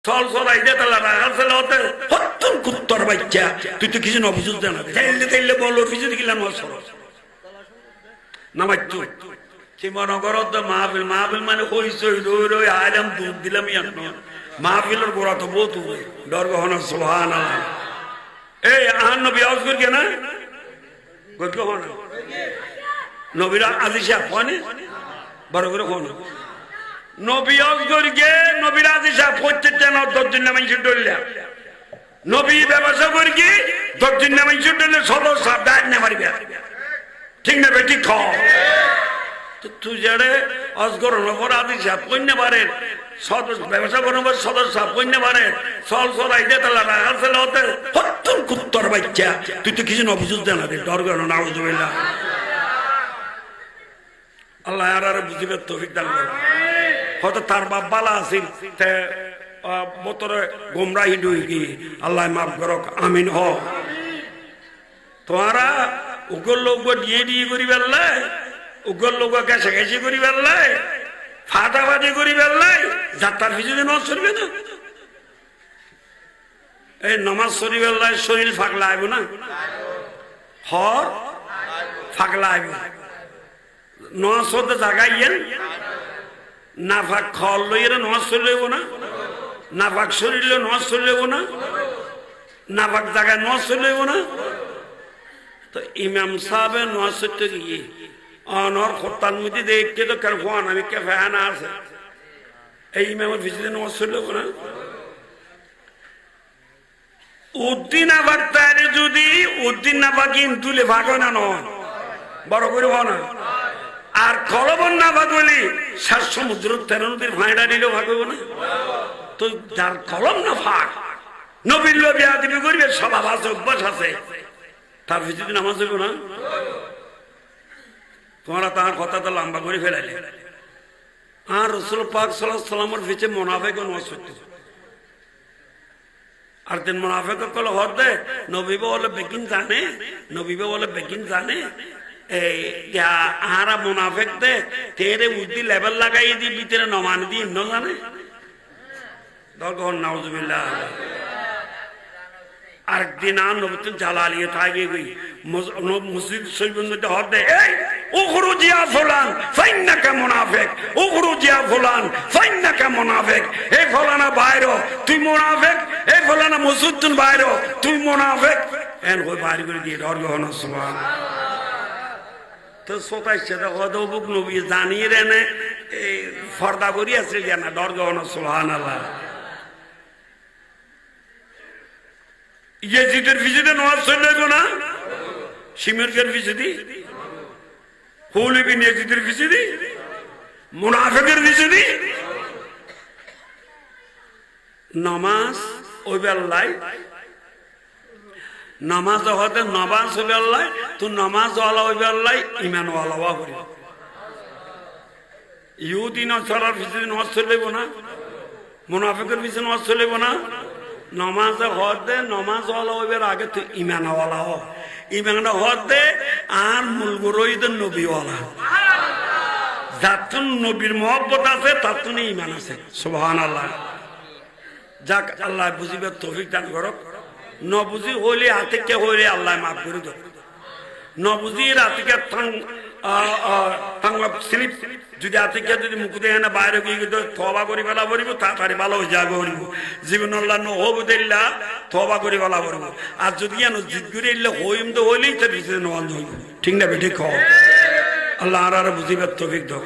চল চলাই দে তাহলে রাখাল ছেলে হতে হত্তর কুত্তর বাচ্চা তুই তো কিছু নবুঝুস জানা চাইলে চাইলে বল অফিসে দিলাম নামাজ সীমানগর মাহফিল মাহফিল মানে হইচই রই রই আইলাম দুধ দিলাম মাহফিলের গোড়া তো বহুত ডর গহনা সুবহান আল্লাহ এই আহান নবী আওয়াজ করি কেনা গল্প হনা নবীরা আজি সাহেব কনে বড় করে কোন নবী আওয়াজ করি গে নবীরা আজি সাহেব করতে না 10 দিন নামাই ডরলা নবী ব্যবসা করি কি 10 দিন নামাই ডরলে সদর সাহেব দাঁড় না মারিবে ঠিক না বেটি খ তুই যারে অজগর নগর আদি সাহেব কন্যা পারে ব্যবসা করবো সদর সাহেব কন্যা পারে চল চলাই দে তাহলে রাখাল ছেলে হতে হত্তর কুত্তর বাচ্চা তুই তো কিছু নবুঝুস জানা দে ডর গেল না বুঝবিল্লা আল্লাহ আর বুঝিবে তৌফিক দান করে হয়তো তার বাপ বালা আছিল বতরে গোমরাহি ডুই কি আল্লাহ মাফ করক আমিন হ তোমারা উগর লোক দিয়ে দিয়ে করি বেললাই উগর লোক গেছে গেছি করি বেললাই ফাটাফাটি করি বেললাই যাত্রার পিছনে নজ চলবে না এই নমাজ শরীফ বেললাই শরীর ফাঁকলা আইব না হর ফাঁকলা আইব নজ হতে জাগাইয়েন না ফাঁক খল লইয়ে নজ চললেব না না ফাঁক শরীর নজ চললেব না না ফাঁক জায়গায় নজ চললেব না তো ইমাম সাহেব নজ চলতে গিয়ে অনর খোত্তার মধ্যে দেখতে তো কেন ফোন আমি কে ফ্যান আছে এই ইমামের ভিতরে নজ চললেব না উদ্দিন আবার তারে যদি উদ্দিন না বা কিন্তু ভাগ না নয় বড় করে না আর কলবন না ভাগ বলি 7 সমুদ্র 13 নদীর ভাঁড়া নিলেও ভাগ হইব না তো যার কলম না ফাঁক নবীর লোভে আদিবি করবে স্বভাব আছে অভ্যাস আছে তার ভিতরে নামাজ হইব না তোমরা তার কথা তো লম্বা করে ফেলাইলে আর রাসূল পাক সাল্লাল্লাহু আলাইহি ওয়াসাল্লামের ভিতরে মুনাফিক নমাজ পড়তে আর দিন মুনাফিক কল হতে নবী বলে বেকিন জানে নবী বলে বেকিন জানে আহারা মুনাফিক দে তেরে উদ্দি লেভেল লাগাই দি ভিতরে নমান দি ন জানে দরকার নাউজুবিল্লাহ আরেকদিন আর নবী জালালিয়ে থাকে গই মসজিদ শরীফের মধ্যে হদ দে এই উখরুজ ইয়া ফুলান ফাইন্নাকা মুনাফিক উখরুজ ইয়া ফুলান ফাইন্নাকা মুনাফিক এই ফুলানা বাইরে তুই মুনাফিক এই ফুলানা মসজিদ তুই বাইরে তুই মুনাফিক এন কই বাইরে করে দিয়ে ডর গহনা সুবহানাল্লাহ তো সোতাই সেটা হদ বুক নবী জানিয়ে রেনে এই ফর্দা করি আছে জানা ডর গহনা সুবহানাল্লাহ ইয়েজিদের ভিজিতে নওয়াজ চললেন না শিমেরকের ভিজিদি হুলিবিন ইয়েজিদের ভিজিদি মুনাফিকের ভিজিদি নামাজ ওই বেলায় নামাজ হতে নমাজ ওই বেলায় তো নামাজ ওয়ালা ওই বেলায় ইমান ওয়ালা করি ইহুদি নছরার ভিজিতে নওয়াজ চললেব না মুনাফিকের ভিজিতে নওয়াজ চললেব না নমাজ হতে নমাজ ওয়ালা হইবার আগে তুই ইমান ওয়ালা হ ইমান হতে আর মূল গুরুদের নবীওয়ালা যাতুন নবীর মহব্বত আছে তাতুন ইমান আছে সুবহানাল্লাহ যাক আল্লাহ বুঝিবে তৌফিক দান করক নবুঝি হইলে হাতে কে হইলে আল্লাহ মাফ করে দেব নবুঝি রাতে কে স্লিপ যদি আতিকে যদি মুখ দিয়ে না বাইরে গিয়ে তবা করি বেলা পড়িব তাড়াতাড়ি ভালো হয়ে যাবে পড়িব জীবন নহব দিল্লা তবা করি বেলা পড়িব আর যদি জিদ করে এলে হইম তো হইলেই তার ভিতরে নয় হইব ঠিক না বেঠিক আল্লাহ আর বুঝিবার তৌফিক দাও